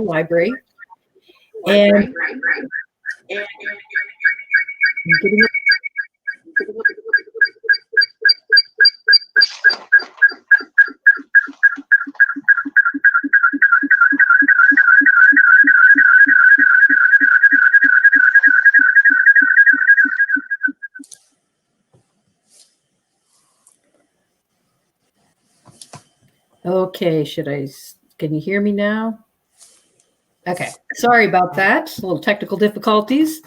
library. And okay, can you hear me now? Okay, sorry about that. A little technical difficulties.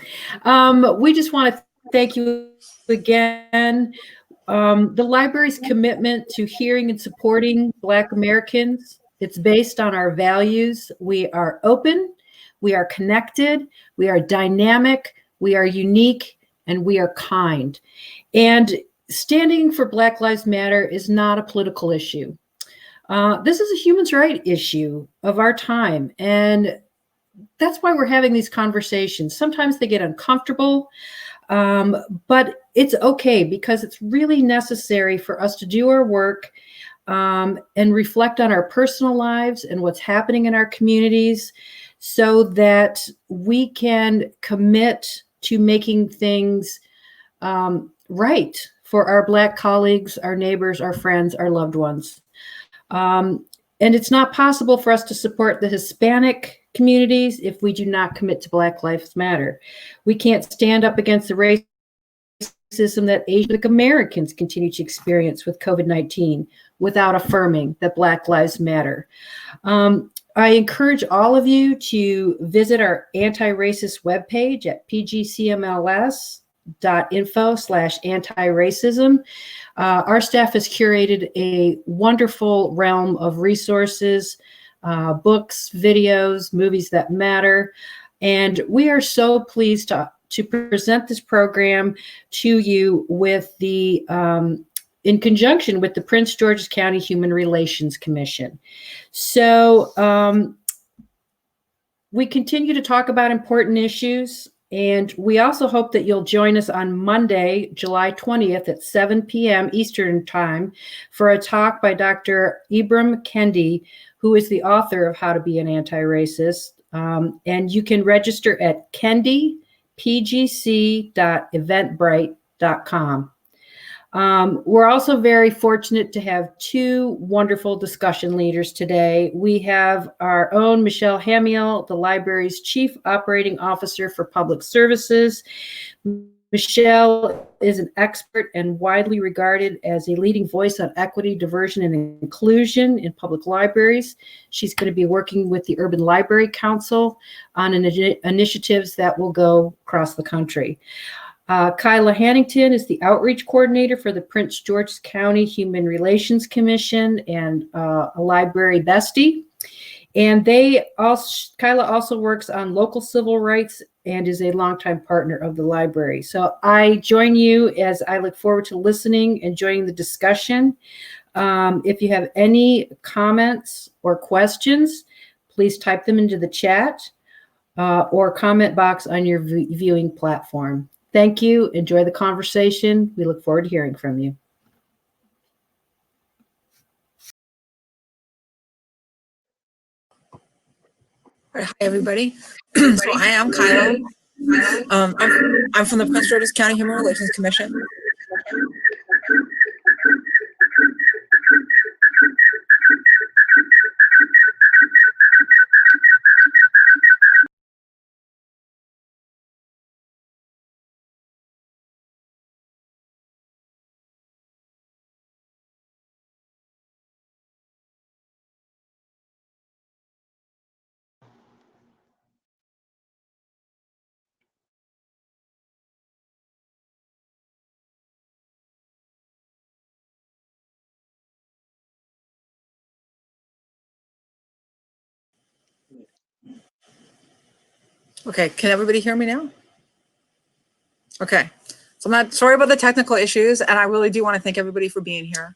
We just want to thank you again. The library's commitment to hearing and supporting Black Americans, it's based on our values. We are open, we are connected, we are dynamic, we are unique, and we are kind. And standing for Black Lives Matter is not a political issue. This is a human rights issue of our time. And that's why we're having these conversations. Sometimes they get uncomfortable, but it's okay because it's really necessary for us to do our work and reflect on our personal lives and what's happening in our communities so that we can commit to making things right for our Black colleagues, our neighbors, our friends, our loved ones. And it's not possible for us to support the Hispanic communities if we do not commit to Black Lives Matter. We can't stand up against the racism that Asian Americans continue to experience with COVID-19 without affirming that Black Lives Matter. I encourage all of you to visit our anti-racist webpage at pgcmls.info/anti-racism. Our staff has curated a wonderful realm of resources, books, videos, movies that matter. And we are so pleased to present this program to you with the in conjunction with the Prince George's County Human Relations Commission. So we continue to talk about important issues. And we also hope that you'll join us on Monday, July 20th at 7 p.m. Eastern Time for a talk by Dr. Ibram Kendi, who is the author of How to Be an Anti-Racist. And you can register at kendipgc.eventbrite.com. We're also very fortunate to have two wonderful discussion leaders today. We have our own Michelle Hamiel, the library's Chief Operating Officer for Public Services. Michelle is an expert and widely regarded as a leading voice on equity, diversion, and inclusion in public libraries. She's going to be working with the Urban Library Council on initiatives that will go across the country. Kyla Hanington is the outreach coordinator for the Prince George's County Human Relations Commission and a library bestie. And Kyla also works on local civil rights and is a longtime partner of the library. So I join you as I look forward to listening and joining the discussion. If you have any comments or questions, please type them into the chat or comment box on your viewing platform. Thank you. Enjoy the conversation. We look forward to hearing from you. Hi, everybody. So I am Kyla. I'm from the Prince George's County Human Relations Commission. Okay, can everybody hear me now? Okay, so I'm not sorry about the technical issues, and I really do want to thank everybody for being here.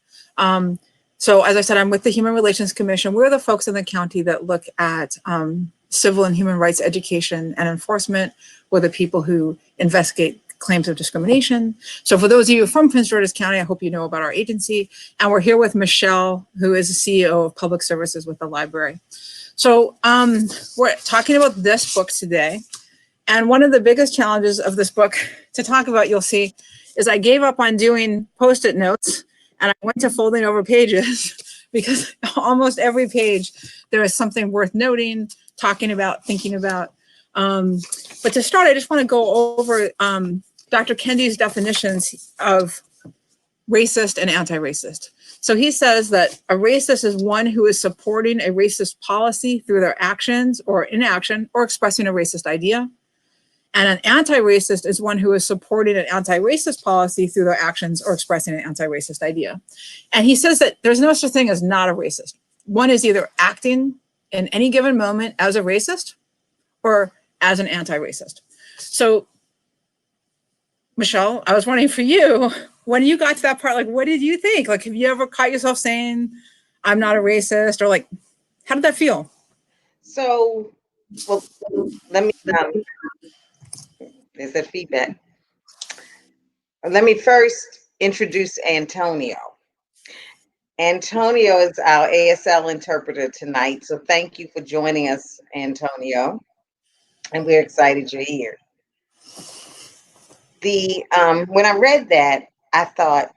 So as I said, I'm with the Human Relations Commission. We're the folks in the county that look at civil and human rights education and enforcement. We're the people who investigate claims of discrimination. So for those of you from Prince George's County, I hope you know about our agency. And we're here with Michelle, who is the CEO of Public Services with the library. So we're talking about this book today. And one of the biggest challenges of this book to talk about, you'll see, is I gave up on doing Post-it notes and I went to folding over pages because almost every page there is something worth noting, talking about, thinking about. But to start, I just want to go over Dr. Kendi's definitions of racist and anti-racist. So he says that a racist is one who is supporting a racist policy through their actions or inaction or expressing a racist idea. And an anti-racist is one who is supporting an anti-racist policy through their actions or expressing an anti-racist idea. And he says that there's no such thing as not a racist. One is either acting in any given moment as a racist or as an anti-racist. So, Michelle, I was wondering for you, when you got to that part, like, what did you think? Like, have you ever caught yourself saying, I'm not a racist? Or like, how did that feel? So, well, let me, is that feedback? Let me first introduce Antonio. Antonio is our ASL interpreter tonight. So thank you for joining us, Antonio. And we're excited you're here. When I read that, I thought,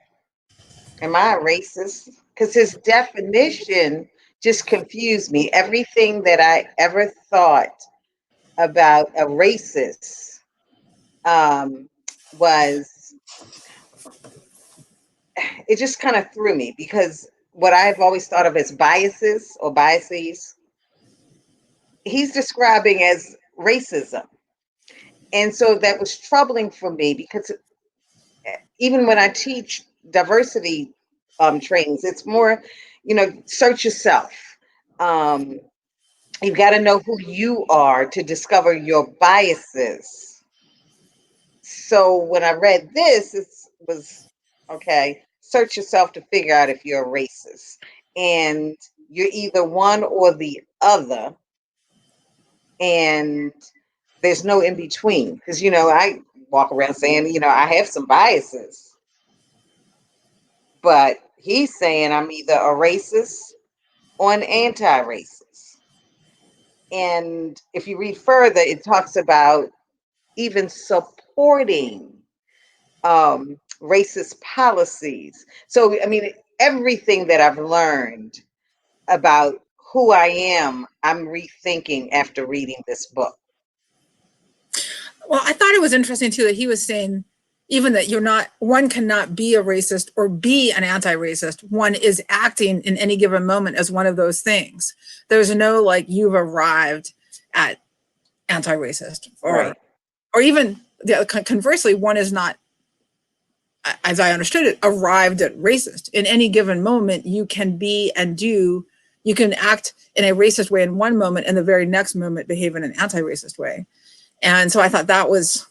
am I a racist? Because his definition just confused me. Everything that I ever thought about a racist it just kind of threw me, because what I've always thought of as biases or biases, he's describing as racism. And so that was troubling for me, because even when I teach diversity trainings, it's more, search yourself. You've got to know who you are to discover your biases. So when I read this, it was, okay, search yourself to figure out if you're a racist. And you're either one or the other. And there's no in between. Because, I walk around saying, I have some biases. But he's saying I'm either a racist or an anti-racist. And if you read further, it talks about even supporting racist policies. So, I mean, everything that I've learned about who I am, I'm rethinking after reading this book. Well, I thought it was interesting too that he was saying even that one cannot be a racist or be an anti-racist. One is acting in any given moment as one of those things. There's no like you've arrived at anti-racist or even conversely, one is not, as I understood it, arrived at racist. In any given moment, you can be and do, you can act in a racist way in one moment and the very next moment behave in an anti-racist way. And so I thought that was,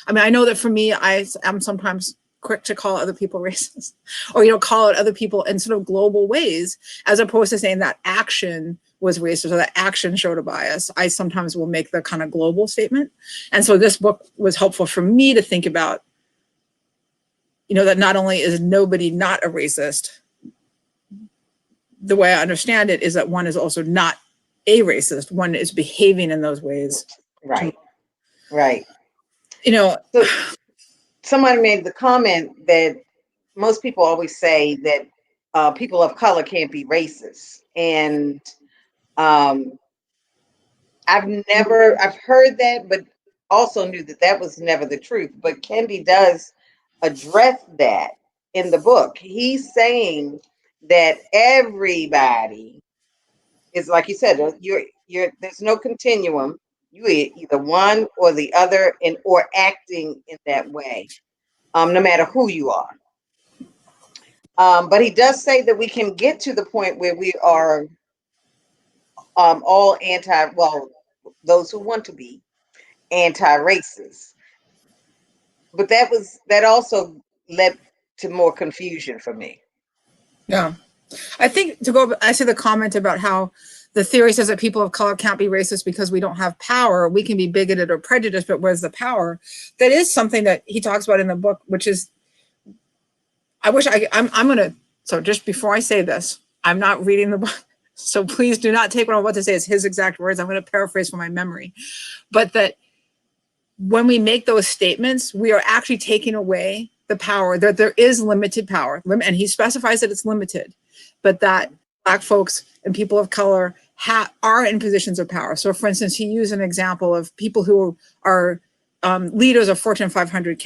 I mean, I know that for me, I'm sometimes quick to call other people racist or, call out other people in sort of global ways, as opposed to saying that action was racist or that action showed a bias. I sometimes will make the kind of global statement. And so this book was helpful for me to think about, that not only is nobody not a racist, the way I understand it is that one is also not a racist. One is behaving in those ways. Right. So someone made the comment that most people always say that people of color can't be racist. And I've heard that, but also knew that was never the truth. But Kendi does address that in the book. He's saying that everybody is, like you said, there's no continuum. You either one or the other, or acting in that way, no matter who you are. But he does say that we can get to the point where we are all those who want to be anti-racist. But that also led to more confusion for me. Yeah. I think I see the comment about how the theory says that people of color can't be racist because we don't have power. We can be bigoted or prejudiced, but where's the power? That is something that he talks about in the book, which is, I'm going to, so just before I say this, I'm not reading the book. So please do not take what I'm about to say as his exact words. I'm going to paraphrase from my memory. But that when we make those statements, we are actually taking away the power, that there is limited power. And he specifies that it's limited, but that Black folks and people of color are in positions of power. So for instance, he used an example of people who are leaders of Fortune 500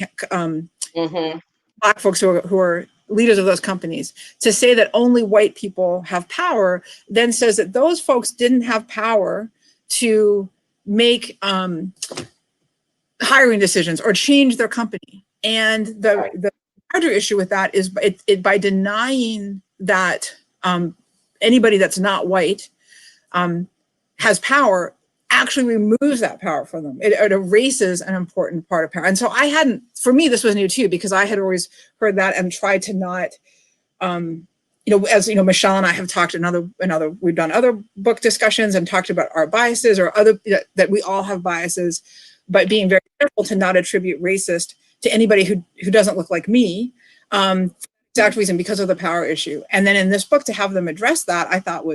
Black folks who are leaders of those companies. To say that only white people have power then says that those folks didn't have power to make hiring decisions or change their company. And the larger issue with that is by denying that anybody that's not white has power, actually removes that power from them. It erases an important part of power. And so for me, this was new too, because I had always heard that and tried to not, as you know, Michelle and I have talked we've done other book discussions and talked about our biases or that we all have biases, but being very careful to not attribute racist to anybody who doesn't look like me. Exact reason, because of the power issue. And then in this book, to have them address that, I thought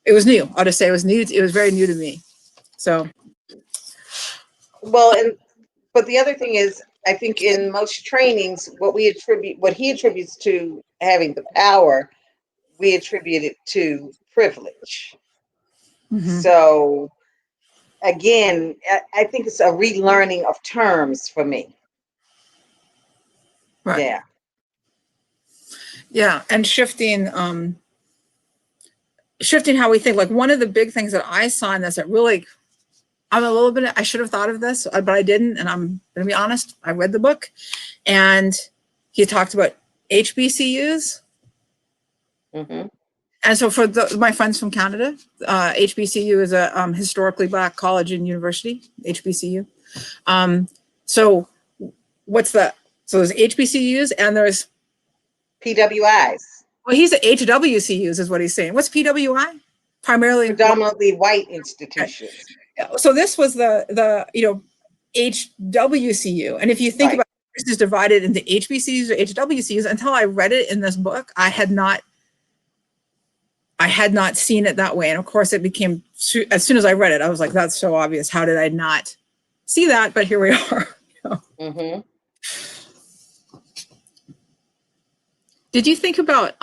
it was new. I'll just say it was new. It was very new to me. So. Well, but the other thing is, I think in most trainings, what he attributes to having the power, we attribute it to privilege. Mm-hmm. So again, I think it's a relearning of terms for me. Right. Yeah. Yeah, and shifting how we think. Like one of the big things that I saw in this that really, I should have thought of this, but I didn't. And I'm going to be honest, I read the book and he talked about HBCUs. Mm-hmm. And so for my friends from Canada, Hbcu is a historically Black college and university, Hbcu. So there's HBCUs and there's PWIs. Well, he's at HWCUs is what he's saying. What's PWI? Primarily predominantly white institutions. Okay. So this was the HWCU. And if you think about it, this is divided into HBCUs or HWCUs. Until I read it in this book, I had not seen it that way. And of course it became, as soon as I read it, I was like, that's so obvious. How did I not see that? But here we are. Mm-hmm. Did you think about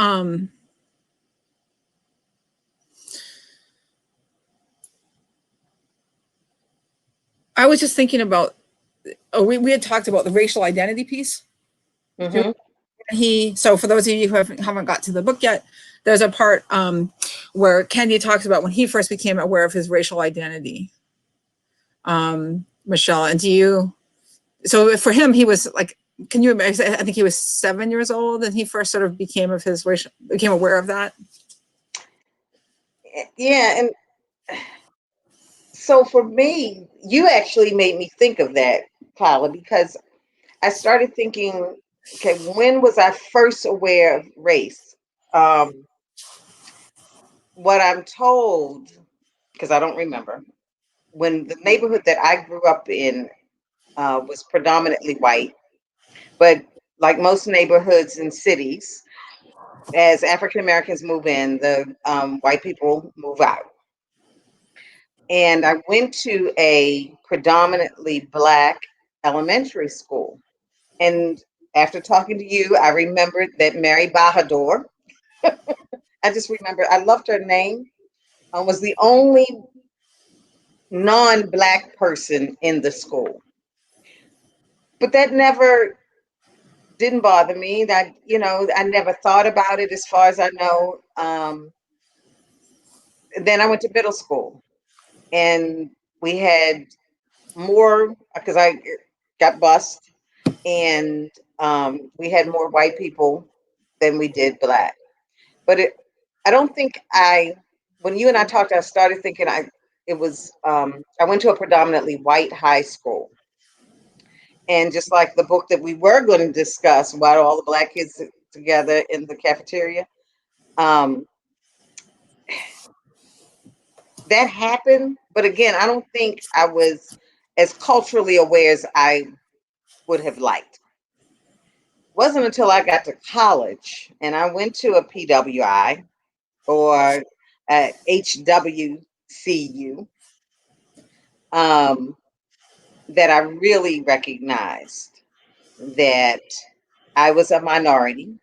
I was just thinking about we had talked about the racial identity piece. Mm-hmm. So for those of you who haven't got to the book yet, there's a part where Kendi talks about when he first became aware of his racial identity. Michelle, and so for him, he was like, can you imagine? I think he was 7 years old and he first sort of became aware of that. Yeah. And so for me, you actually made me think of that, Kyla, because I started thinking, okay, when was I first aware of race? What I'm told, because I don't remember, when the neighborhood that I grew up in was predominantly white, but like most neighborhoods in cities, as African Americans move in, the white people move out. And I went to a predominantly Black elementary school. And after talking to you, I remembered that Mary Bahadur, I just remember, I loved her name, was the only non-Black person in the school. But that never didn't bother me. That, I never thought about it as far as I know. Then I went to middle school and we had more, because I got bused, and we had more white people than we did Black. But I don't think when you and I talked, I started thinking I went to a predominantly white high school. And just like the book that we were going to discuss, while all the Black kids together in the cafeteria, that happened. But again, I don't think I was as culturally aware as I would have liked. It wasn't until I got to college and I went to a PWI, or at HWCU, that I really recognized that I was a minority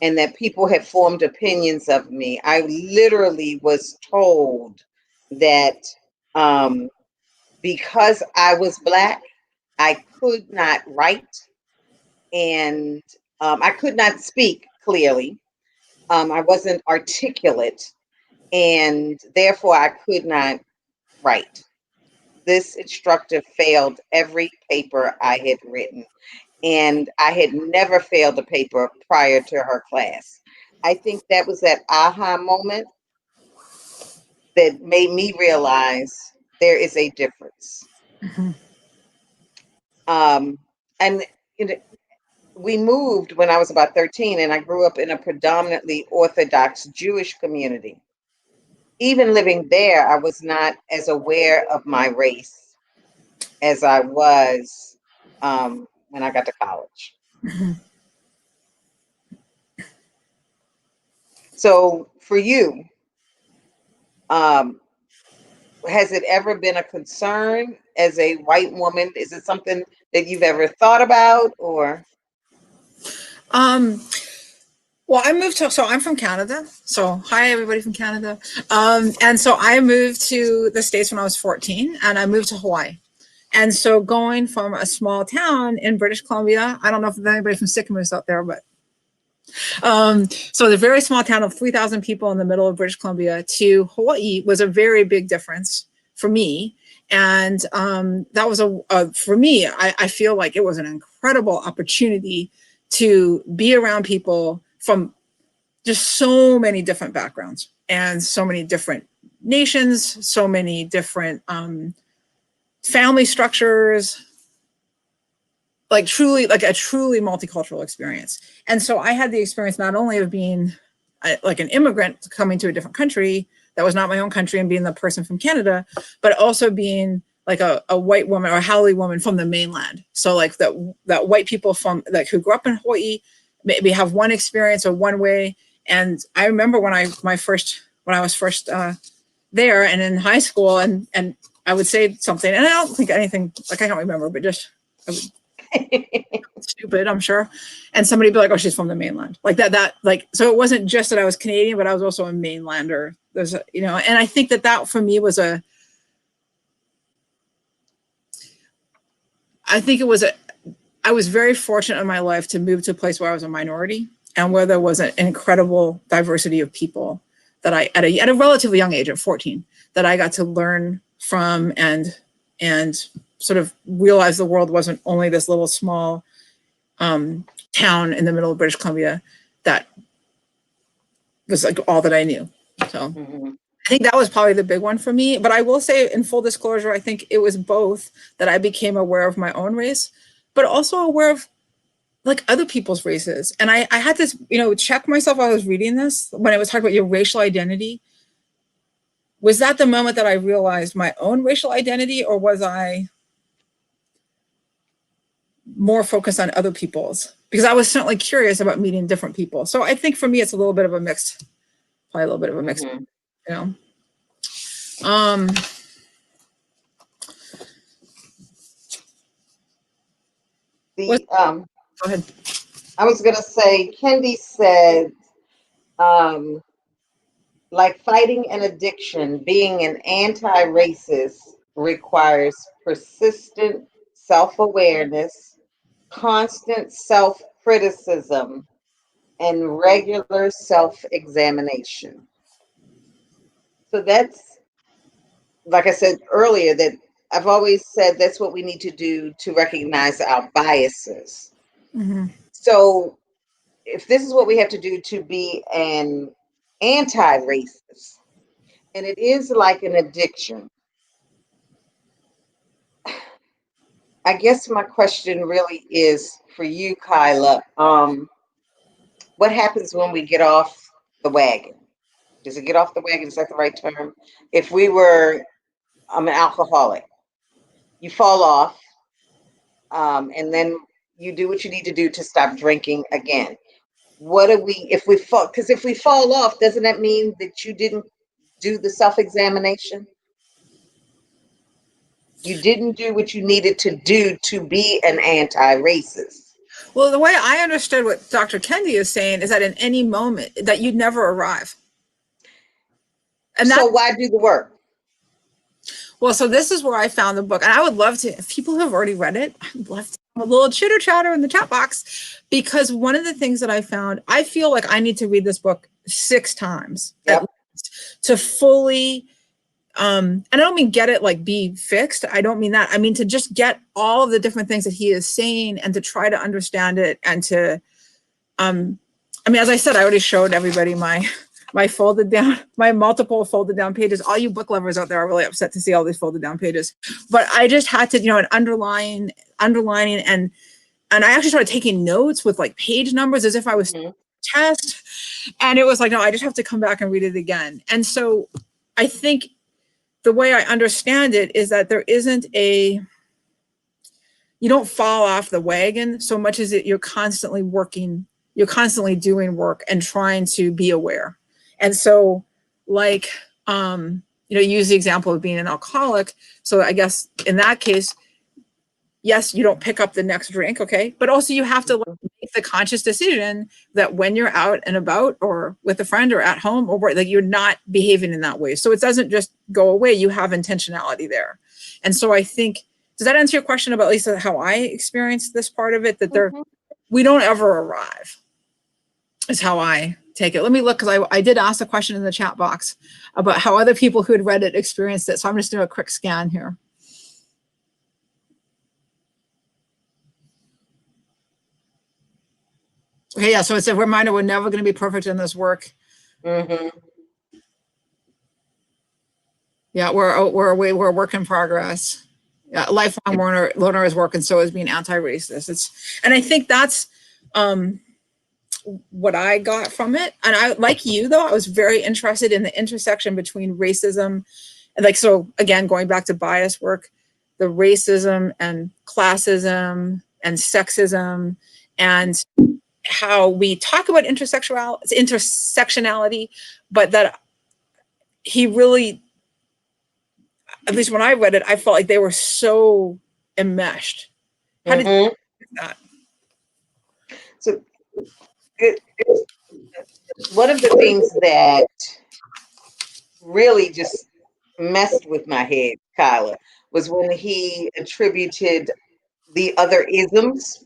and that people had formed opinions of me. I literally was told that because I was Black, I could not write and I could not speak clearly. I wasn't articulate, and therefore I could not write. This instructor failed every paper I had written, and I had never failed a paper prior to her class. I think that was that aha moment that made me realize there is a difference. Mhm. And you know, we moved when I was about 13, and I grew up in a predominantly Orthodox Jewish community. Even living there, I was not as aware of my race as I was when I got to college. Mhm. So for you, um, has it ever been a concern as a white woman? Is it something that you've ever thought about, or? Um, well, so I'm from Canada. So hi, everybody from Canada. And so I moved to the States when I was 14 and I moved to Hawaii. And so going from a small town in British Columbia, I don't know if there's anybody from Sycamus out there, but so the very small town of 3,000 people in the middle of British Columbia to Hawaii was a very big difference for me. And that was for me, I feel like it was an incredible opportunity to be around people from just so many different backgrounds and so many different nations, so many different family structures, like a truly multicultural experience. And so I had the experience not only of being like an immigrant coming to a different country that was not my own country and being the person from Canada, but also being like a white woman or a Haole woman from the mainland. So like that white people from like who grew up in Hawaii maybe have one experience or one way. And I remember when I was first there and in high school, and I would say something, and I don't think anything, like I can't remember, but just I would stupid, I'm sure. And somebody would be like, oh, she's from the mainland. Like that, like, so it wasn't just that I was Canadian, but I was also a mainlander. There's a, and I think that for me was I was very fortunate in my life to move to a place where I was a minority and where there was an incredible diversity of people that I, at a relatively young age, at 14, that I got to learn from and sort of realize the world wasn't only this little small town in the middle of British Columbia that was like all that I knew. So I think that was probably the big one for me. But I will say, in full disclosure, I think it was both that I became aware of my own race, but also aware of like other people's races. And I had to, check myself while I was reading this when it was talking about your racial identity. Was that the moment that I realized my own racial identity, or was I more focused on other people's? Because I was certainly curious about meeting different people. So I think for me, it's a little bit of a mixed, probably a little bit of a mixed, Go ahead. I was gonna say, Kendi said, like fighting an addiction, being an anti-racist requires persistent self-awareness, constant self-criticism, and regular self-examination. So that's, like I said earlier, that I've always said that's what we need to do to recognize our biases. Mm-hmm. So if this is what we have to do to be an anti-racist, and it is like an addiction, I guess my question really is for you, Kyla. What happens when we get off the wagon? Does it get off the wagon? Is that the right term? If we were, I'm an alcoholic, you fall off, and then you do what you need to do to stop drinking again. What do we, if we fall, because if we fall off, doesn't that mean that you didn't do the self-examination? You didn't do what you needed to do to be an anti-racist. Well, the way I understood what Dr. Kendi is saying is that in any moment that you'd never arrive. And so why do the work? Well, so this is where I found the book, and I would love to, if people have already read it, I'd love to have a little chitter chatter in the chat box, because one of the things that I found, I feel like I need to read this book 6 times Yep. to fully, and I don't mean get it like be fixed. I don't mean that. I mean to just get all of the different things that he is saying and to try to understand it and to, I mean, as I said, I already showed everybody my folded down, my multiple folded down pages. All you book lovers out there are really upset to see all these folded down pages, but I just had to, an underlining, and I actually started taking notes with like page numbers as if I was test. And it was like, no, I just have to come back and read it again. And so I think the way I understand it is that there isn't you don't fall off the wagon so much as you're constantly working, you're constantly doing work and trying to be aware. And so like, use the example of being an alcoholic. So I guess in that case, yes, you don't pick up the next drink. Okay. But also you have to make the conscious decision that when you're out and about or with a friend or at home or where, like, you're not behaving in that way. So it doesn't just go away. You have intentionality there. And so I think, does that answer your question about at least how I experienced this part of it, that we don't ever arrive, is how I take it. Let me look, because I did ask a question in the chat box about how other people who had read it experienced it. So I'm just doing a quick scan here. Okay, yeah, so it's a reminder we're never going to be perfect in this work. Yeah, we're a work in progress. Yeah, lifelong learner is work, and so is being anti-racist. And I think that's what I got from it. And I, like you though, I was very interested in the intersection between racism and, like, so again, going back to bias work, the racism and classism and sexism, and how we talk about intersectionality, but that he really, at least when I read it, I felt like they were so enmeshed. How did you do that? So one of the things that really just messed with my head, Kyla, was when he attributed the other isms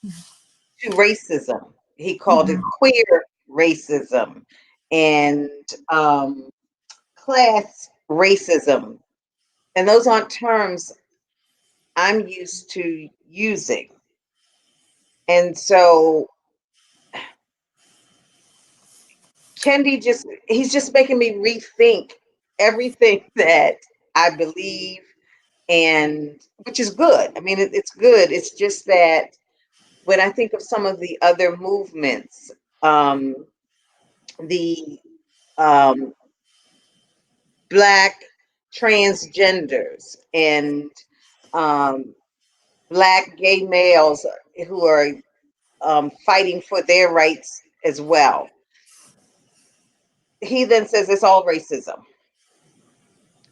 to racism. He called it queer racism and class racism. And those aren't terms I'm used to using. And so Kendi he's just making me rethink everything that I believe, and which is good. I mean, it's good. It's just that when I think of some of the other movements, the Black transgenders and Black gay males who are fighting for their rights as well, he then says it's all racism.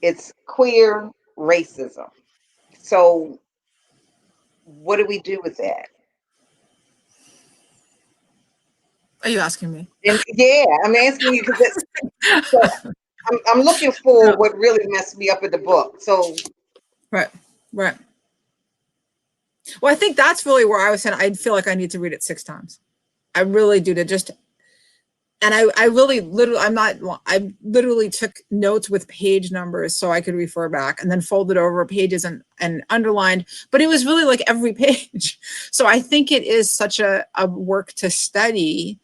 It's queer racism. So what do we do with that? Are you asking me? And yeah, I'm asking you because I'm looking for what really messed me up in the book. So right. Well, I think that's really where I was saying I feel like I need to read it 6 times. I really do, to just, and I literally took notes with page numbers so I could refer back, and then folded over pages and underlined, but it was really like every page. So I think it is such a work to study.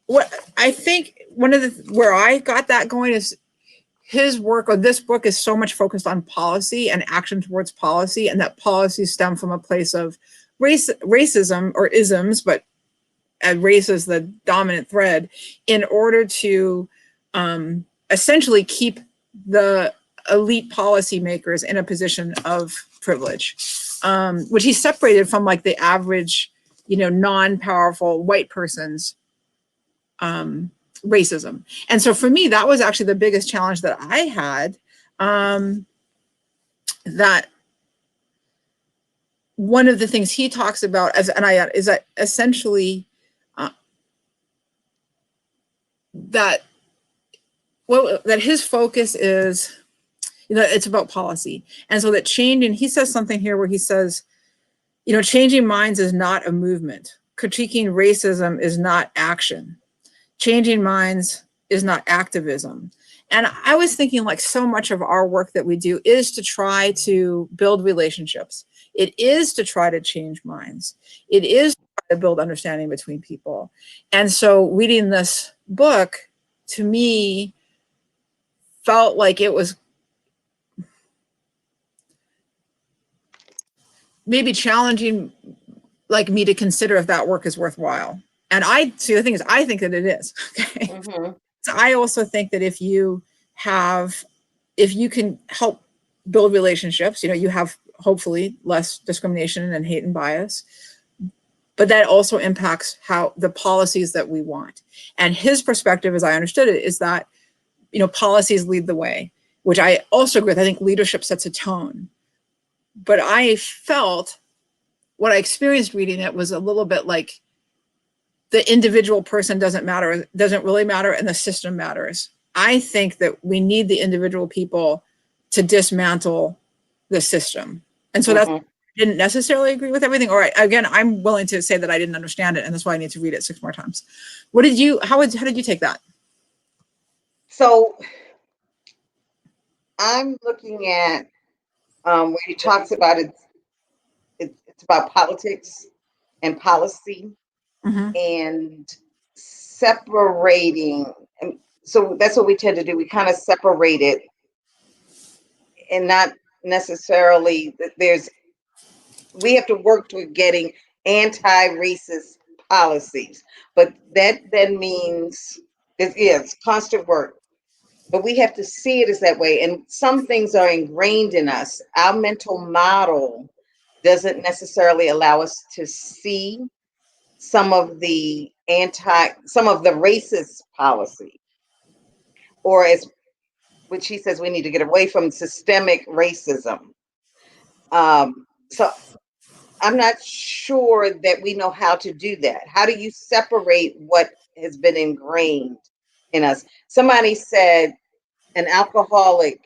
What I think where I got that going is his work, or this book, is so much focused on policy and action towards policy, and that policies stem from a place of racism or isms, but race is the dominant thread, in order to essentially keep the elite policymakers in a position of privilege, which he separated from like the average, non-powerful white person's racism. And so for me, that was actually the biggest challenge that I had. That one of the things he talks about is that essentially that his focus is, it's about policy. And so that change, and he says something here where he says, changing minds is not a movement. Critiquing racism is not action. Changing minds is not activism. And I was thinking, like, so much of our work that we do is to try to build relationships. It is to try to change minds. It is to try to build understanding between people. And so reading this book, to me, felt like it was maybe challenging, like, me to consider if that work is worthwhile. And the thing is, I think that it is. Okay. Mm-hmm. So I also think that if you can help build relationships, you have hopefully less discrimination and hate and bias, but that also impacts how the policies that we want. And his perspective, as I understood it, is that, policies lead the way, which I also agree with. I think leadership sets a tone. But I felt, what I experienced reading it was a little bit like the individual person doesn't really matter, and the system matters. I think that we need the individual people to dismantle the system. And so that's, I didn't necessarily agree with everything. Or again, I'm willing to say that I didn't understand it, and that's why I need to read it 6 more times. How did you take that? So I'm looking at where he talks about it's about politics and policy, and separating. And so that's what we tend to do. We kind of separate it, and not necessarily that we have to work toward getting anti-racist policies, but that then means it's constant work. But we have to see it as that way. And some things are ingrained in us. Our mental model doesn't necessarily allow us to see some of the racist policy, or as which he says we need to get away from systemic racism. So I'm not sure that we know how to do that. How do you separate what has been ingrained in us? Somebody said an alcoholic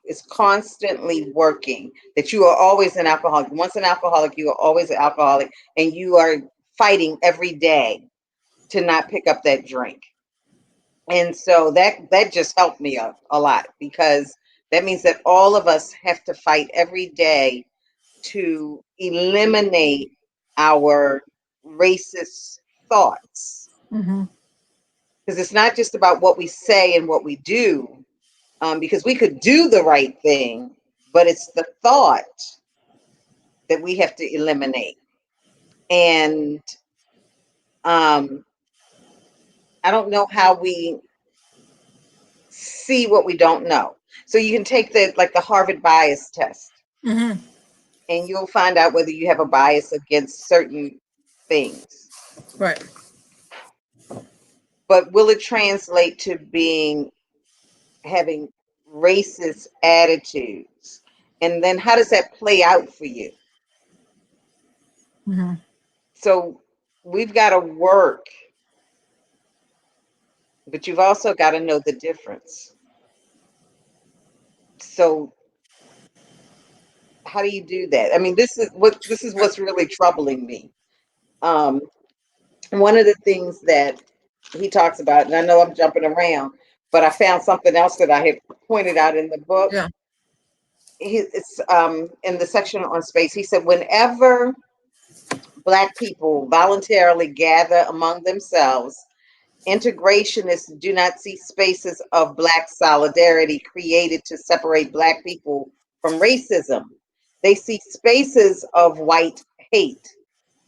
is constantly working, that you are always an alcoholic. Once an alcoholic, you are always an alcoholic, and you are fighting every day to not pick up that drink. And so that just helped me a lot, because that means that all of us have to fight every day to eliminate our racist thoughts. Because it's not just about what we say and what we do, because we could do the right thing, but it's the thought that we have to eliminate. And I don't know how we see what we don't know. So you can take the Harvard bias test, and you'll find out whether you have a bias against certain things. Right. But will it translate to having racist attitudes? And then how does that play out for you? So we've got to work, but you've also got to know the difference. So how do you do that? I mean, this is what's really troubling me. One of the things that he talks about, and I know I'm jumping around, but I found something else that I had pointed out in the book. Yeah. It's in the section on space. He said, whenever Black people voluntarily gather among themselves, integrationists do not see spaces of Black solidarity created to separate Black people from racism. They see spaces of white hate.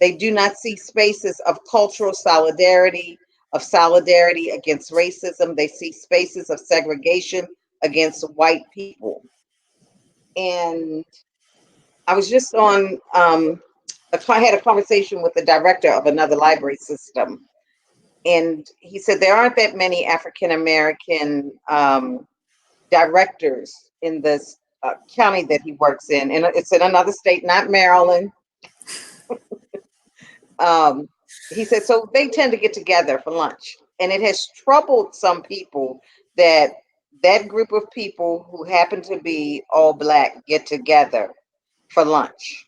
They do not see spaces of cultural solidarity, of solidarity against racism. They see spaces of segregation against white people. And I was just I had a conversation with the director of another library system, And he said there aren't that many African American directors in this county that he works in, and it's in another state, not Maryland. He said so they tend to get together for lunch, and it has troubled some people that that group of people who happen to be all Black get together for lunch.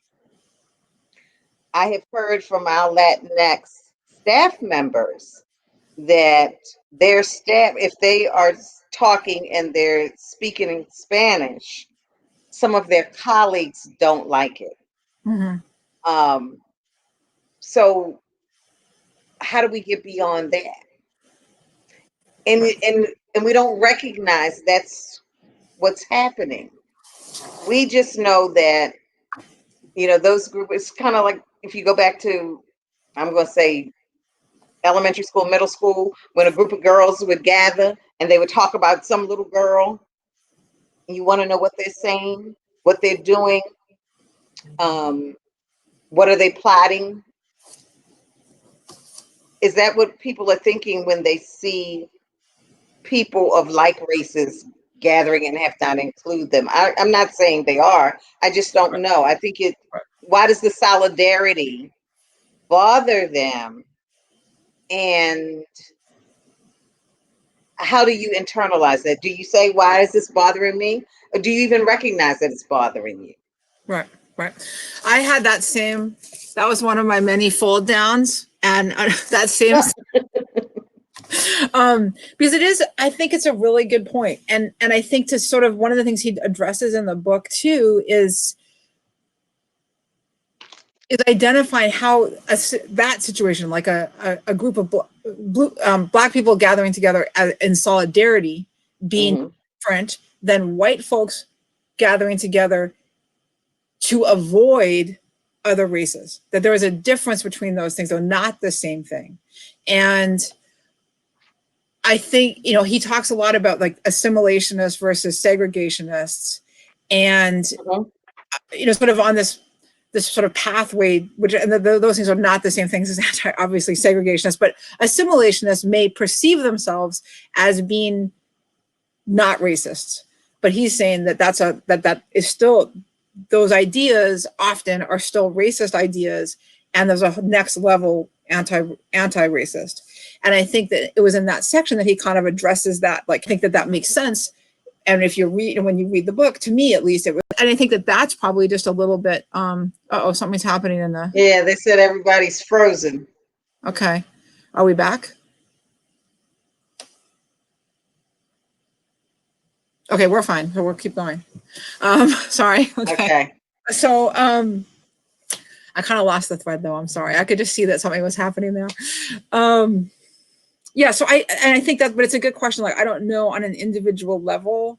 I have heard from our Latinx staff members that their staff, if they are talking and they're speaking in Spanish, some of their colleagues don't like it. Mm-hmm. So how do we get beyond that? And Right. and we don't recognize that's what's happening. We just know that, you know, those groups, it's kind of like if you go back to, I'm going to say elementary school, middle school, when a group of girls would gather and they would talk about some little girl, and you want to know what they're saying, what they're doing, what are they plotting? Is that what people are thinking when they see people of like races gathering and have not include them? I'm not saying they are. I just don't know. I think it. Why does the solidarity bother them? And how do you internalize that? Do you say, why is this bothering me? Or do you even recognize that it's bothering you? Right, right. I had that was one of my many fold downs. And that same, because it is, I think it's a really good point. And I think to sort of, one of the things he addresses in the book too is identifying how that situation, like a group of Black people gathering together in solidarity, being different than white folks gathering together to avoid other races. That there is a difference between those things, though not the same thing. And I think, you know, he talks a lot about like assimilationists versus segregationists, and you know, sort of on this sort of pathway, which, and those things are not the same things as obviously segregationists, but assimilationists may perceive themselves as being not racist. But he's saying that that is still, those ideas often are still racist ideas, and there's a next level anti-racist. And I think that it was in that section that he kind of addresses that. Like, I think that makes sense. And if you read, when you read the book, to me at least, it was, and I think that that's probably just a little bit, something's happening in the. Yeah, they said everybody's frozen. Okay. Are we back? Okay, we're fine. So we'll keep going. Sorry. Okay. So, I kind of lost the thread though. I'm sorry. I could just see that something was happening there. Yeah. So I think that, but it's a good question. Like, I don't know on an individual level.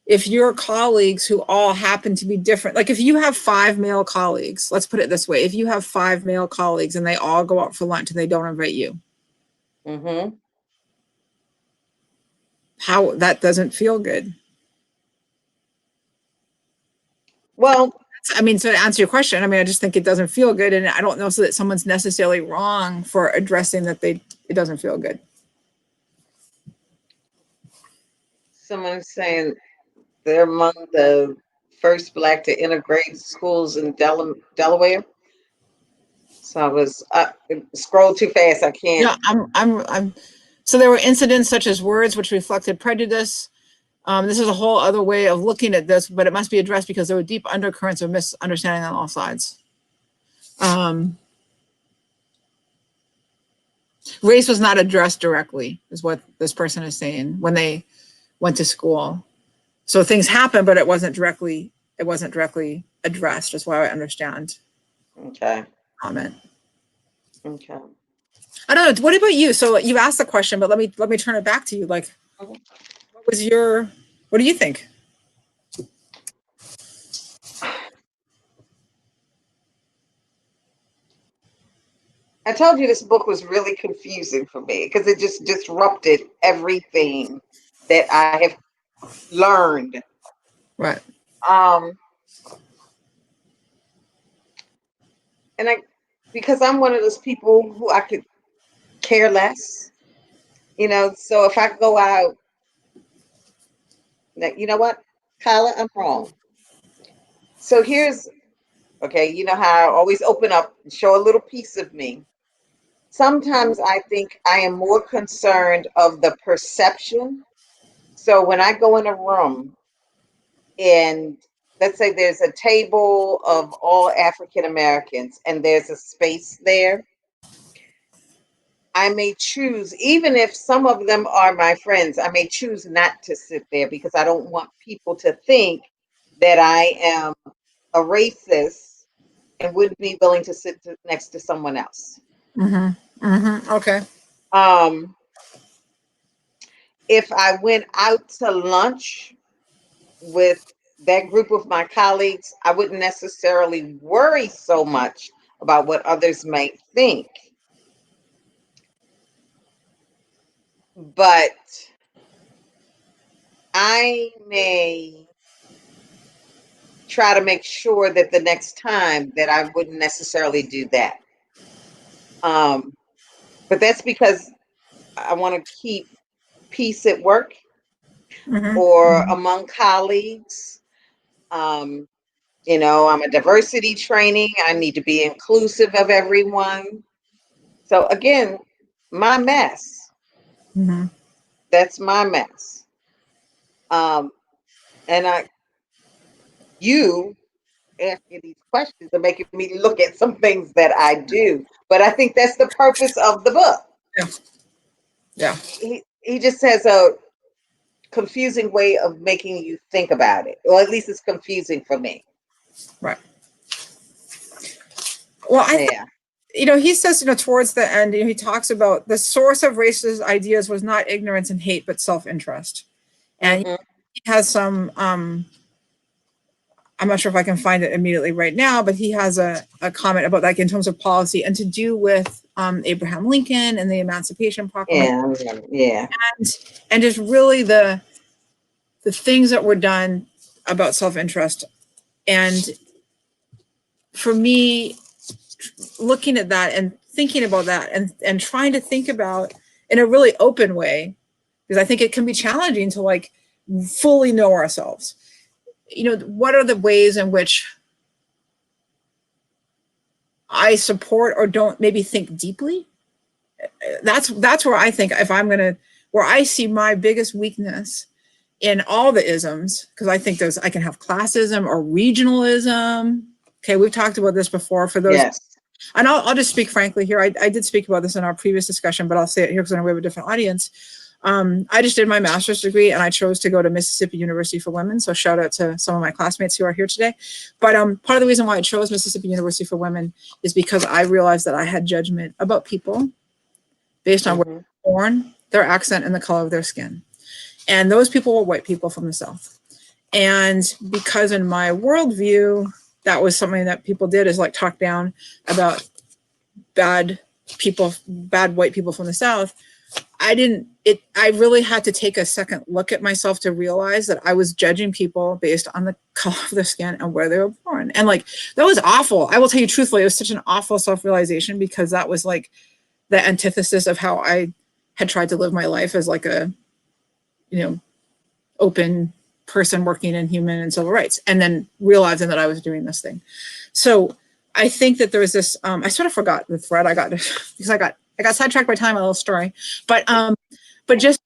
If your colleagues who all happen to be different, like if you have 5 male colleagues, let's put it this way. If you have 5 male colleagues and they all go out for lunch and they don't invite you. How, that doesn't feel good. Well, I mean, so to answer your question, I mean, I just think it doesn't feel good. And I don't know so that someone's necessarily wrong for addressing that it doesn't feel good. Someone's saying they're among the first Black to integrate schools in Delaware. So I was scrolled too fast. I can't. Yeah, I'm. So there were incidents such as words which reflected prejudice. This is a whole other way of looking at this, but it must be addressed because there were deep undercurrents of misunderstanding on all sides. Race was not addressed directly, is what this person is saying, when they went to school. So things happened, but it wasn't directly addressed, is what I understand. Okay. Comment. Okay. I don't know. What about you? So you asked the question, but let me turn it back to you. Like, what do you think? I told you this book was really confusing for me because it just disrupted everything that I have learned. Right. And because I'm one of those people who I could care less, so if I go out, you know what, Kyla, I'm wrong. So okay, you know how I always open up and show a little piece of me. Sometimes I think I am more concerned of the perception. So when I go in a room and let's say there's a table of all African Americans and there's a space there, I may choose, even if some of them are my friends, I may choose not to sit there because I don't want people to think that I am a racist and wouldn't be willing to sit next to someone else. Okay. If I went out to lunch with that group of my colleagues, I wouldn't necessarily worry so much about what others might think. But I may try to make sure that the next time that I wouldn't necessarily do that. But that's because I want to keep peace at work or among colleagues. I'm a diversity training. I need to be inclusive of everyone. So again, my mess. That's my mess. And you asking these questions are making me look at some things that I do. But I think that's the purpose of the book. Yeah. Yeah. He just has a confusing way of making you think about it, or at least it's confusing for me. Right. Well, he says, towards the end, he talks about the source of racist ideas was not ignorance and hate, but self-interest. And he has some, I'm not sure if I can find it immediately right now, but he has a comment about like in terms of policy and to do with Abraham Lincoln and the Emancipation Proclamation. Yeah. And just really the things that were done about self-interest. And for me, looking at that and thinking about that and trying to think about in a really open way, because I think it can be challenging to like fully know ourselves. What are the ways in which I support or don't maybe think deeply? That's where I think where I see my biggest weakness in all the isms, because I think I can have classism or regionalism. Okay, we've talked about this before for those. Yes. And I'll just speak frankly here. I did speak about this in our previous discussion, but I'll say it here because I know we have a different audience. I just did my master's degree and I chose to go to Mississippi University for Women. So shout out to some of my classmates who are here today. But part of the reason why I chose Mississippi University for Women is because I realized that I had judgment about people based on where they were born, their accent, and the color of their skin. And those people were white people from the South. And because in my worldview, that was something that people did, is like talk down about bad white people from the South. I really had to take a second look at myself to realize that I was judging people based on the color of their skin and where they were born. And like, that was awful. I will tell you truthfully, it was such an awful self-realization because that was like the antithesis of how I had tried to live my life as like a, open person working in human and civil rights, and then realizing that I was doing this thing. So I think that there was this, I sort of forgot the thread I got because I got sidetracked by time, a little story, but just,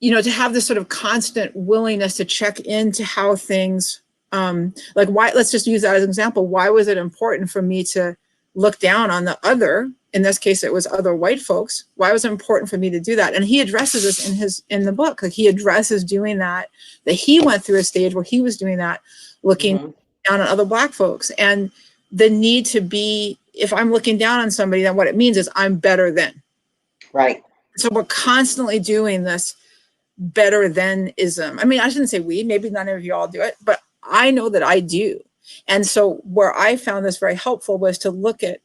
to have this sort of constant willingness to check into how things, like why, let's just use that as an example. Why was it important for me to look down on the other? In this case, it was other white folks. Why was it important for me to do that? And he addresses this in the book. Like he addresses doing that he went through a stage where he was doing that, looking down on other Black folks, and the need to be, if I'm looking down on somebody, then what it means is I'm better than. Right. So we're constantly doing this better than-ism. I mean, I shouldn't say we, maybe none of you all do it, but I know that I do. And so where I found this very helpful was to look at,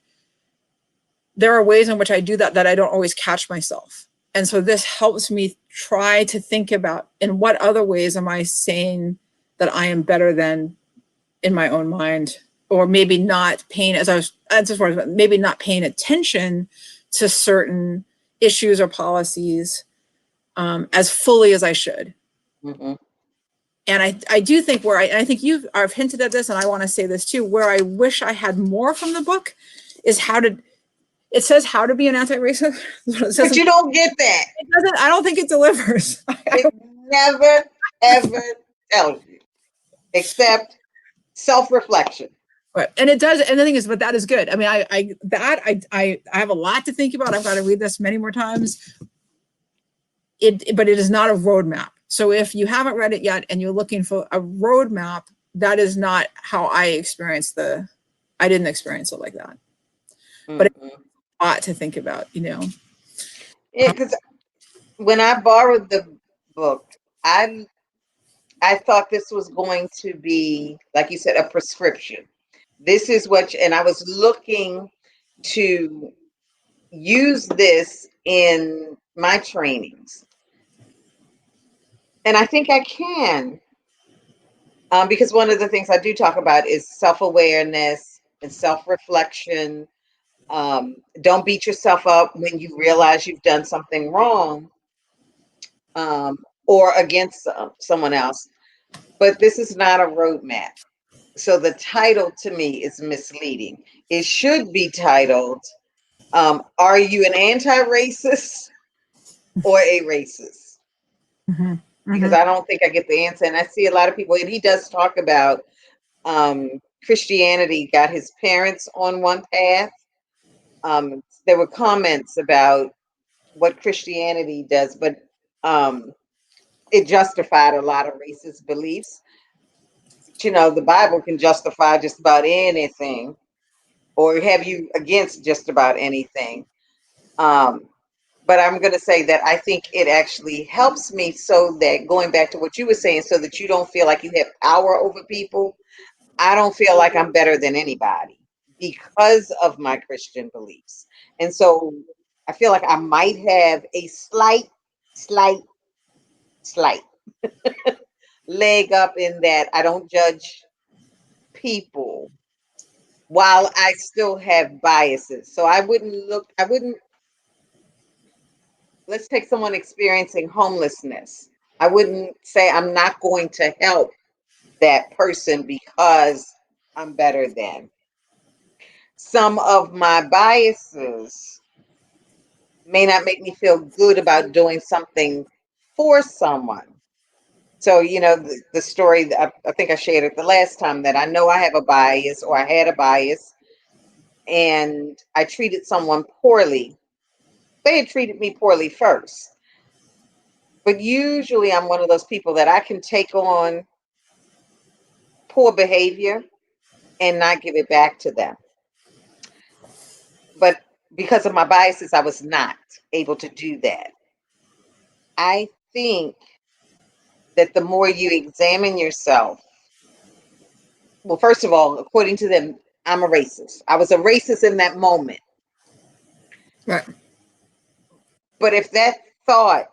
there are ways in which I do that I don't always catch myself. And so this helps me try to think about in what other ways am I saying that I am better than in my own mind or maybe not paying, maybe not paying attention to certain issues or policies as fully as I should. Mm-hmm. And I do think I think I've hinted at this, and I want to say this too, where I wish I had more from the book is it says how to be an anti-racist. But you don't get that. It doesn't, I don't think it delivers. It never, ever tells you, except self-reflection. Right. And it does. And the thing is, but that is good. I mean, I have a lot to think about. I've got to read this many more times. But it is not a roadmap. So if you haven't read it yet and you're looking for a roadmap, that is not how I experienced I didn't experience it like that. Mm-hmm. But it's a lot to think about, you know. Yeah, because when I borrowed the book, I thought this was going to be, like you said, a prescription. This is and I was looking to use this in my trainings. And I think I can, because one of the things I do talk about is self-awareness and self-reflection. Don't beat yourself up when you realize you've done something wrong or against someone else. But this is not a roadmap. So the title to me is misleading. It should be titled, Are You an Anti-Racist or a Racist? Mm-hmm. Because I don't think I get the answer. And I see a lot of people, and he does talk about Christianity got his parents on one path. There were comments about what Christianity does, but it justified a lot of racist beliefs. But, you know, the Bible can justify just about anything or have you against just about anything. But I'm going to say that I think it actually helps me so that, going back to what you were saying, so that you don't feel like you have power over people. I don't feel like I'm better than anybody because of my Christian beliefs. And so I feel like I might have a slight leg up in that I don't judge people while I still have biases. So I wouldn't, let's take someone experiencing homelessness. I wouldn't say I'm not going to help that person because I'm better than. Some of my biases may not make me feel good about doing something for someone. So, you know, the story that I think I shared it the last time, that I know I have a bias or I had a bias and I treated someone poorly. They had treated me poorly first. But usually I'm one of those people that I can take on poor behavior and not give it back to them. But because of my biases, I was not able to do that. I think that the more you examine yourself, well, first of all, according to them, I'm a racist. I was a racist in that moment. Right. But if that thought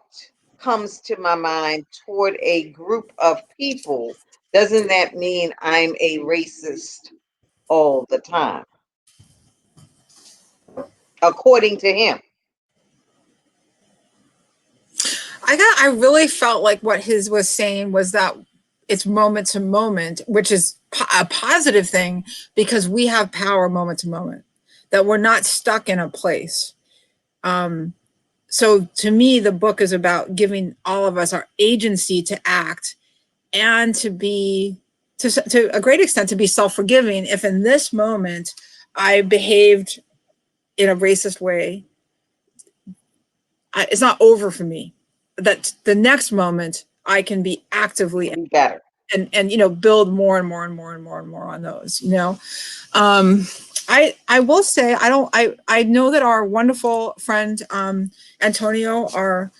comes to my mind toward a group of people, doesn't that mean I'm a racist all the time? According to him. I really felt like what his was saying was that it's moment to moment, which is a positive thing because we have power moment to moment, that we're not stuck in a place. So to me, the book is about giving all of us our agency to act and to be, to a great extent, to be self-forgiving. If in this moment I behaved in a racist way, it's not over for me. That the next moment I can be actively better and you know, build more and more and more and more and more on those, you know. I will say I know that our wonderful friend Antonio, our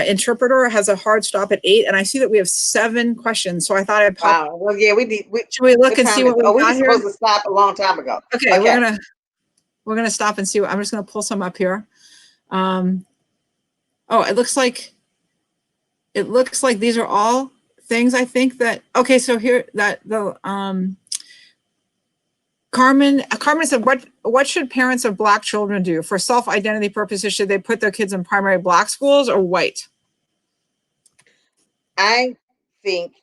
interpreter, has a hard stop at 8, and I see that we have 7 questions. So I thought I'd pop. Wow. Well, yeah, Should we look and see what we got were here? Supposed to stop a long time ago. Okay, we're gonna stop and see. I'm just gonna pull some up here. Oh, it looks like these are all things I think that, okay, so here that the Carmen said, what should parents of Black children do? For self-identity purposes, should they put their kids in primary Black schools or white? I think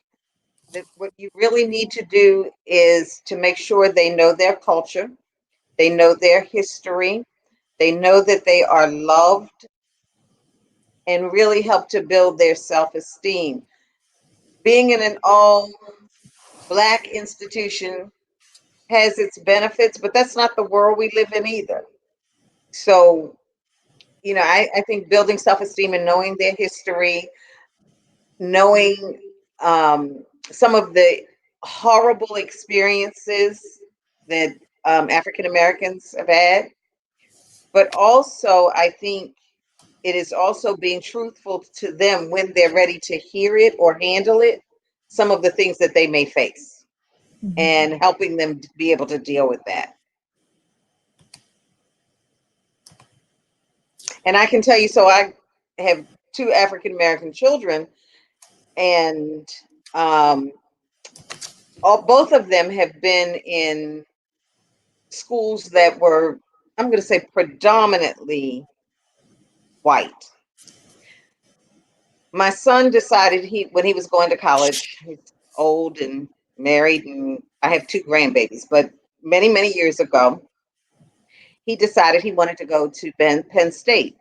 that what you really need to do is to make sure they know their culture, they know their history, they know that they are loved, and really help to build their self-esteem. Being in an all Black institution has its benefits, but that's not the world we live in either. So, I think building self-esteem and knowing their history, knowing some of the horrible experiences that African Americans have had, but also I think it is also being truthful to them when they're ready to hear it or handle it, some of the things that they may face, and helping them to be able to deal with that. And I can tell you, so I have 2 African American children, and both of them have been in schools that were, I'm going to say, predominantly white. My son decided when he was going to college, he's old and married, and I have 2 grandbabies, but many, many years ago, he decided he wanted to go to Penn State.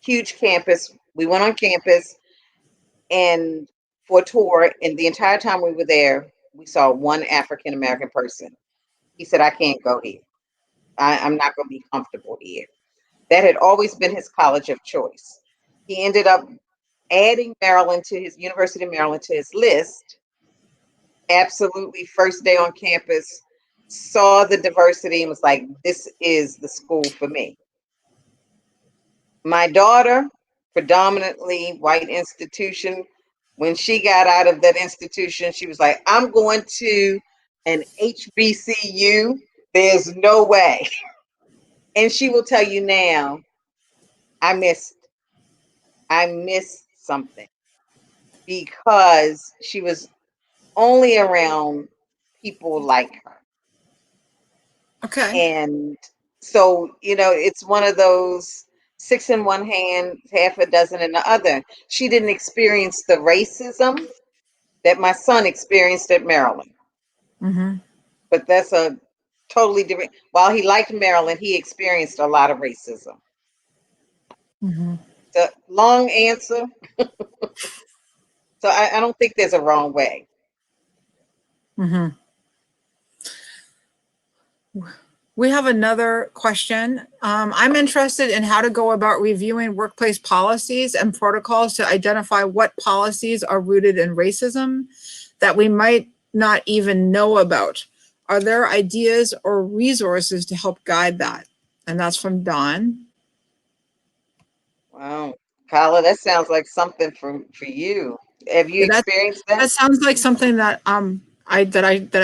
Huge campus. We went on campus and for a tour, and the entire time we were there, we saw one African American person. He said, I can't go here. I'm not going to be comfortable here. That had always been his college of choice. He ended up adding Maryland to his University of Maryland to his list. Absolutely, first day on campus, saw the diversity and was like, this is the school for me. My daughter, predominantly white institution, when she got out of that institution, she was like, I'm going to an HBCU. There's no way. And she will tell you now, I missed something, because she was only around people like her. Okay. And so, it's one of those 6 in one hand, half a dozen in the other. She didn't experience the racism that my son experienced at Maryland. But that's a totally different. While he liked Maryland, he experienced a lot of racism. The long answer. So I don't think there's a wrong way. We have another question. I'm interested in how to go about reviewing workplace policies and protocols to identify what policies are rooted in racism that we might not even know about. Are there ideas or resources to help guide that? And that's from Don. Wow. Kyla, that sounds like something for you. Have you experienced that? That sounds like something that I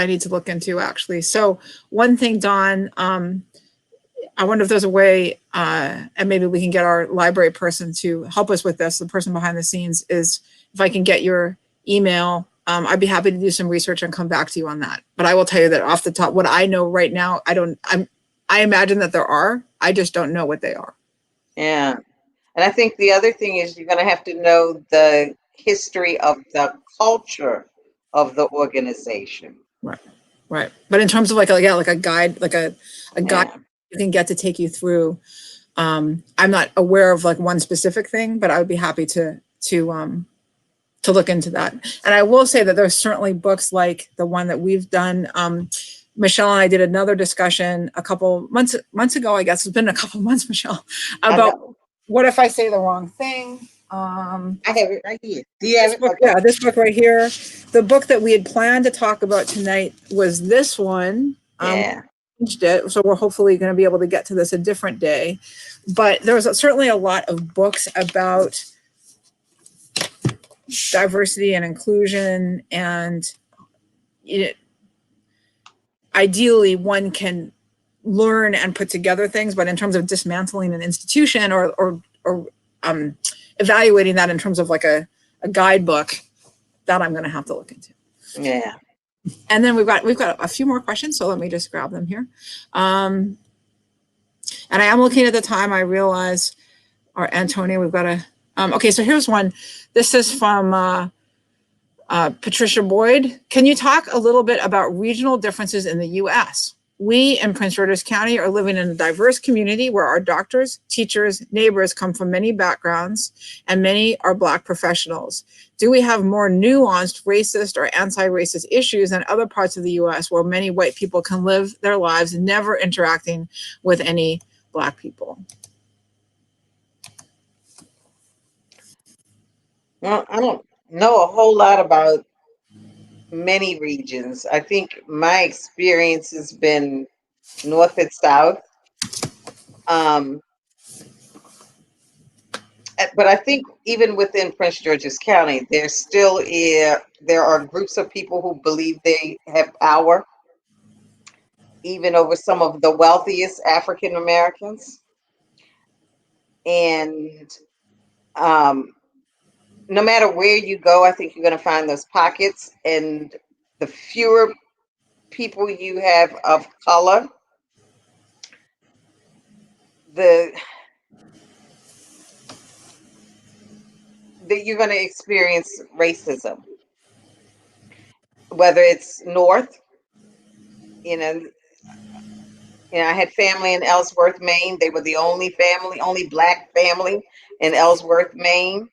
need to look into, actually. So one thing, Don, I wonder if there's a way, and maybe we can get our library person to help us with this. The person behind the scenes is, if I can get your email, I'd be happy to do some research and come back to you on that. But I will tell you that off the top, what I know right now, I imagine that there are. I just don't know what they are. Yeah. And I think the other thing is you're going to have to know the history of the culture of the organization. Right. But in terms of like a guide, guide you can get to take you through. I'm not aware of like one specific thing, but I would be happy to look into that. And I will say that there's certainly books like the one that we've done. Michelle and I did another discussion a couple months ago, I guess. It's been a couple months, Michelle, about what if I say the wrong thing. I have it right here. Do you have it? Book, yeah, this book right here. The book that we had planned to talk about tonight was this one. Changed it, so we're hopefully going to be able to get to this a different day. But there's certainly a lot of books about diversity and inclusion, and ideally one can learn and put together things, but in terms of dismantling an institution or evaluating that in terms of like a guidebook, that I'm going to have to look into. Yeah. And then we've got a few more questions, so let me just grab them here. And I am looking at the time. I realize, or Antonia, we've got a. Okay, so here's one. This is from Patricia Boyd. Can you talk a little bit about regional differences in the U.S.? We in Prince George's County are living in a diverse community where our doctors, teachers, neighbors come from many backgrounds, and many are Black professionals. Do we have more nuanced racist or anti-racist issues than other parts of the U.S. where many white people can live their lives never interacting with any Black people? Well, I don't know a whole lot about many regions. I think my experience has been north and south. Um, but I think even within Prince George's County, there are groups of people who believe they have power, even over some of the wealthiest African Americans. And um, no matter where you go, I think you're going to find those pockets. And the fewer people you have of color, the that you're going to experience racism, whether it's north, you know, I had family in Ellsworth, Maine. They were the only Black family in Ellsworth, Maine.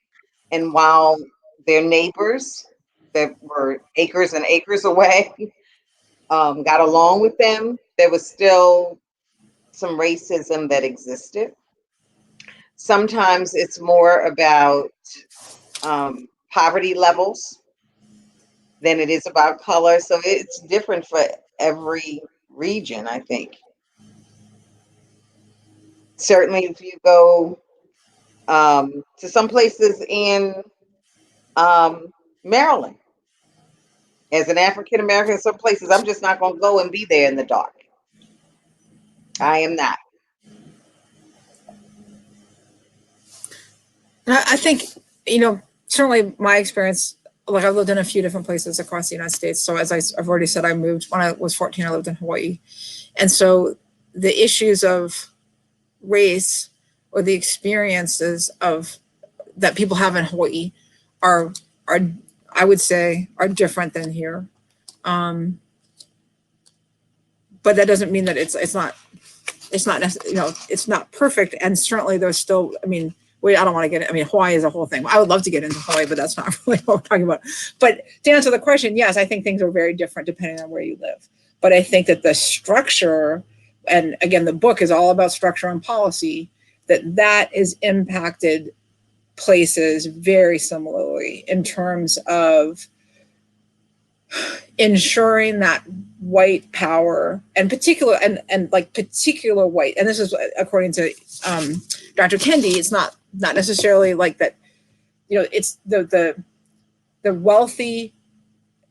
And while their neighbors that were acres and acres away got along with them, there was still some racism that existed. Sometimes it's more about poverty levels than it is about color. So it's different for every region, I think. Certainly, if you go to some places in Maryland, as an African American, some places I'm just not going to go and be there in the dark. I am not. I think, certainly my experience, like I've lived in a few different places across the United States. So as I've already said, I moved when I was 14, I lived in Hawaii. And so the issues of race or the experiences of that people have in Hawaii are I would say are different than here. But that doesn't mean that it's not necessarily, it's not perfect. And certainly there's still, I don't want to get it. Hawaii is a whole thing. I would love to get into Hawaii, but that's not really what we're talking about. But to answer the question, yes, I think things are very different depending on where you live. But I think that the structure, and again, the book is all about structure and policy, that is impacted places very similarly in terms of ensuring that white power and particular white, and this is according to Dr. Kendi, it's not necessarily like that, it's the wealthy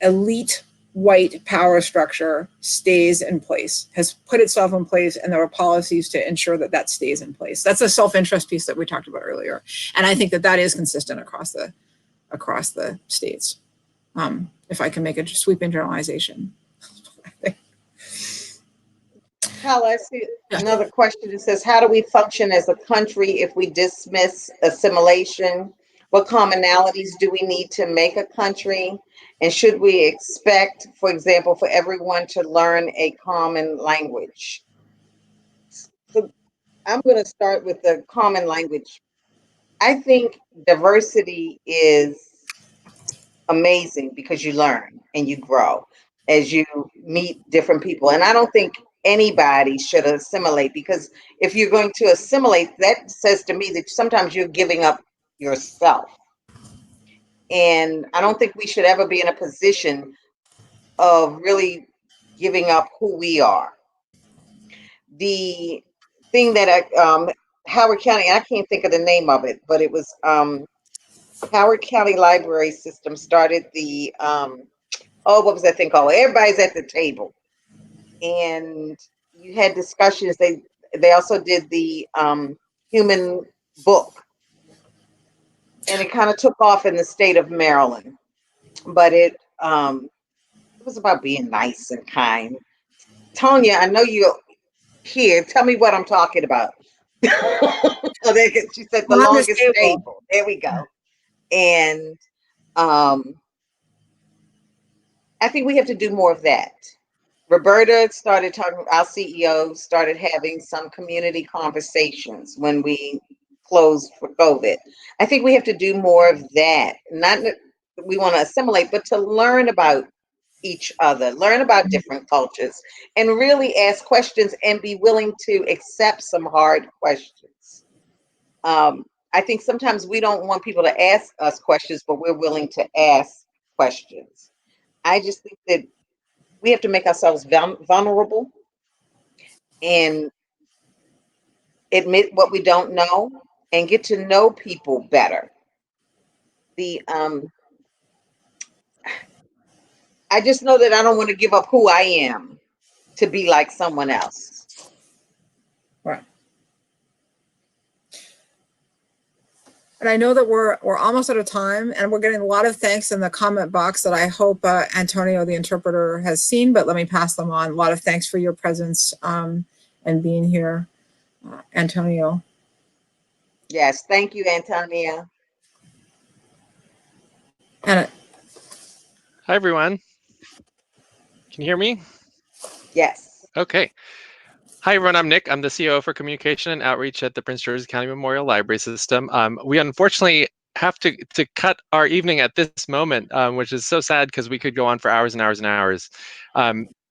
elite white power structure stays in place, has put itself in place, and there are policies to ensure that stays in place. That's a self-interest piece that we talked about earlier, and I think that is consistent across the states. If I can make a sweeping generalization. Kyle, I see another question. It says, how do we function as a country if we dismiss assimilation? What commonalities do we need to make a country? And should we expect, for example, for everyone to learn a common language? So I'm going to start with the common language. I think diversity is amazing because you learn and you grow as you meet different people. And I don't think anybody should assimilate, because if you're going to assimilate, that says to me that sometimes you're giving up yourself. And I don't think we should ever be in a position of really giving up who we are. The thing that Howard County, I can't think of the name of it, but it was Howard County Library System started the what was that thing called? Everybody's at the table, and you had discussions. They also did the human book, and it kind of took off in the state of Maryland, but it It was about being nice and kind. Tonya, I know you're here. Tell me what I'm talking about. She said the On this longest table. table. There we go. And um, I think we have to do more of that. Roberta started talking, our CEO started having some community conversations when we closed for COVID. I think we have to do more of that. Not that we want to assimilate, but to learn about each other, learn about different cultures, and really ask questions and be willing to accept some hard questions. I think sometimes we don't want people to ask us questions, but we're willing to ask questions. I just think that we have to make ourselves vulnerable and admit what we don't know and get to know people better. The I just know that I don't want to give up who I am to be like someone else. Right. And I know that we're almost out of time, and we're getting a lot of thanks in the comment box that I hope Antonio, the interpreter, has seen, but let me pass them on. A lot of thanks for your presence and being here, Antonio. Yes, thank you, Antonia. And Hi, everyone. Can you hear me? Yes. Okay. Hi, everyone. I'm Nick. I'm the CEO for Communication and Outreach at the Prince George's County Memorial Library System. We unfortunately have to cut our evening at this moment, which is so sad because we could go on for hours and hours and hours.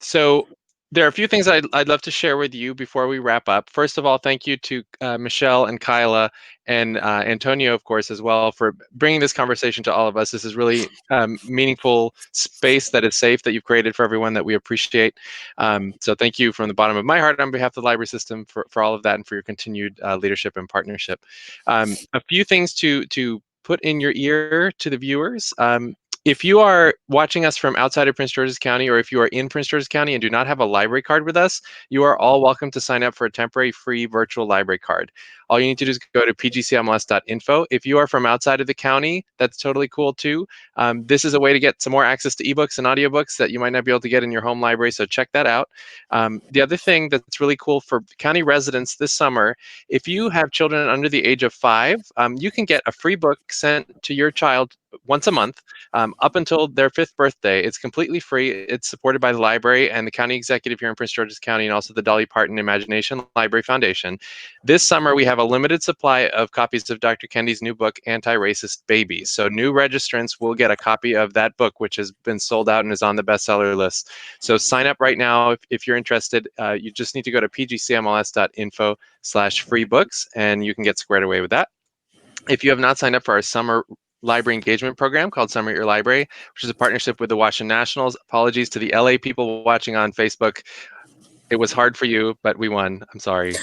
So there are a few things I'd love to share with you before we wrap up. First of all, thank you to Michelle and Kyla and Antonio, of course, as well, for bringing this conversation to all of us. This is really meaningful space that is safe that you've created for everyone that we appreciate. So thank you from the bottom of my heart on behalf of the library system for all of that and for your continued leadership and partnership. A few things to put in your ear to the viewers. If you are watching us from outside of Prince George's County, or if you are in Prince George's County and do not have a library card with us, you are all welcome to sign up for a temporary free virtual library card. All you need to do is go to pgcmls.info. If you are from outside of the county, that's totally cool too. This is a way to get some more access to ebooks and audiobooks that you might not be able to get in your home library, so check that out. The other thing that's really cool for county residents this summer, if you have children under the age of 5, you can get a free book sent to your child once a month up until their 5th birthday. It's completely free. It's supported by the library and the county executive here in Prince George's County, and also the Dolly Parton Imagination Library Foundation. This summer, we have a limited supply of copies of Dr. Kendi's new book, Antiracist Babies. So new registrants will get a copy of that book, which has been sold out and is on the bestseller list. So sign up right now if you're interested. You just need to go to pgcmls.info/free books, and you can get squared away with that. If you have not signed up for our summer library engagement program called Summer at Your Library, which is a partnership with the Washington Nationals, apologies to the LA people watching on Facebook. It was hard for you, but we won. I'm sorry.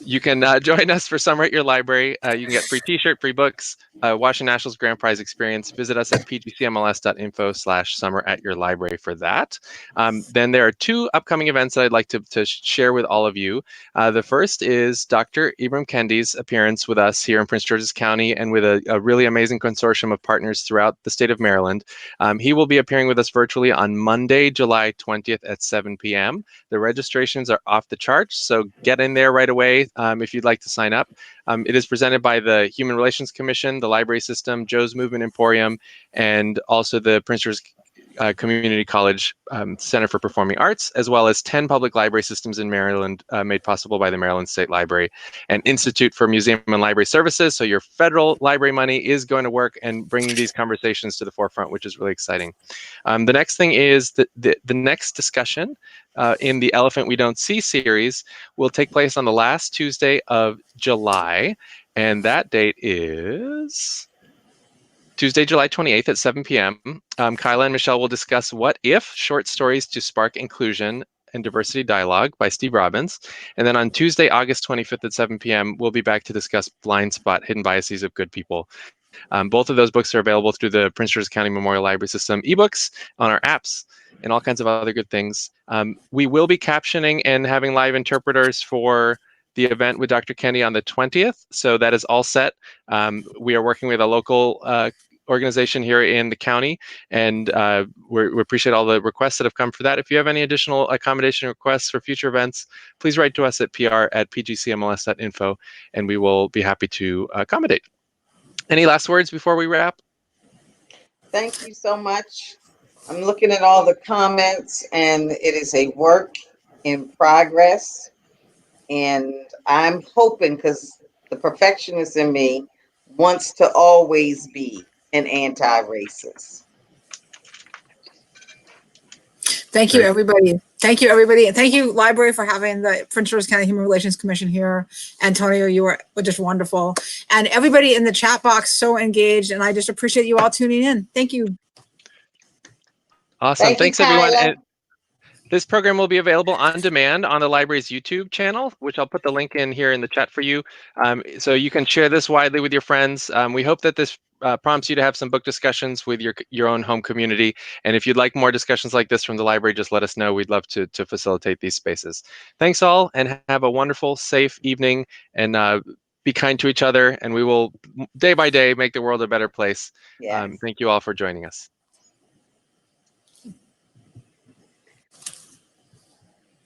You can join us for Summer at Your Library. You can get free t-shirt, free books, Washington Nationals Grand Prize experience. Visit us at pgcmls.info/summer at your library for that. Then there are 2 upcoming events that I'd like to share with all of you. The first is Dr. Ibram Kendi's appearance with us here in Prince George's County and with a really amazing consortium of partners throughout the state of Maryland. He will be appearing with us virtually on Monday, July 20th at 7 p.m. The registrations are off the charts, so get in there right away if you'd like to sign up. It is presented by the Human Relations Commission, the Library System, Joe's Movement Emporium, and also the Prince George's Community College Center for Performing Arts, as well as 10 public library systems in Maryland made possible by the Maryland State Library and Institute for Museum and Library Services. So your federal library money is going to work and bringing these conversations to the forefront, which is really exciting. The next thing is that the next discussion in the Elephant We Don't See series will take place on the last Tuesday of July, and that date is Tuesday, July 28th at 7 p.m. Kyla and Michelle will discuss What If? Short Stories to Spark Inclusion and Diversity Dialogue by Steve Robbins. And then on Tuesday, August 25th at 7 p.m., we'll be back to discuss Blind Spot, Hidden Biases of Good People. Both of those books are available through the Prince George's County Memorial Library System ebooks, on our apps, and all kinds of other good things. We will be captioning and having live interpreters for the event with Dr. Kendi on the 20th, so that is all set. We are working with a local organization here in the county, and we appreciate all the requests that have come for that. If you have any additional accommodation requests for future events, please write to us at pr@pgcmls.info, and we will be happy to accommodate. Any last words before we wrap? Thank you so much. I'm looking at all the comments, and it is a work in progress. And I'm hoping, because the perfectionist in me wants to always be an anti-racist. Thank you, Great. everybody. Thank you, everybody. And thank you, library, for having the Prince George's County Human Relations Commission here. Antonio, you were just wonderful. And everybody in the chat box, so engaged. And I just appreciate you all tuning in. Thank you. Awesome. Thank you, Thanks, everyone. Kyla. And this program will be available on demand on the library's YouTube channel, which I'll put the link in here in the chat for you. So you can share this widely with your friends. We hope that this prompts you to have some book discussions with your own home community. And if you'd like more discussions like this from the library, just let us know. We'd love to facilitate these spaces. Thanks all, and have a wonderful, safe evening, and be kind to each other. And we will, day by day, make the world a better place. Yes. Thank you all for joining us.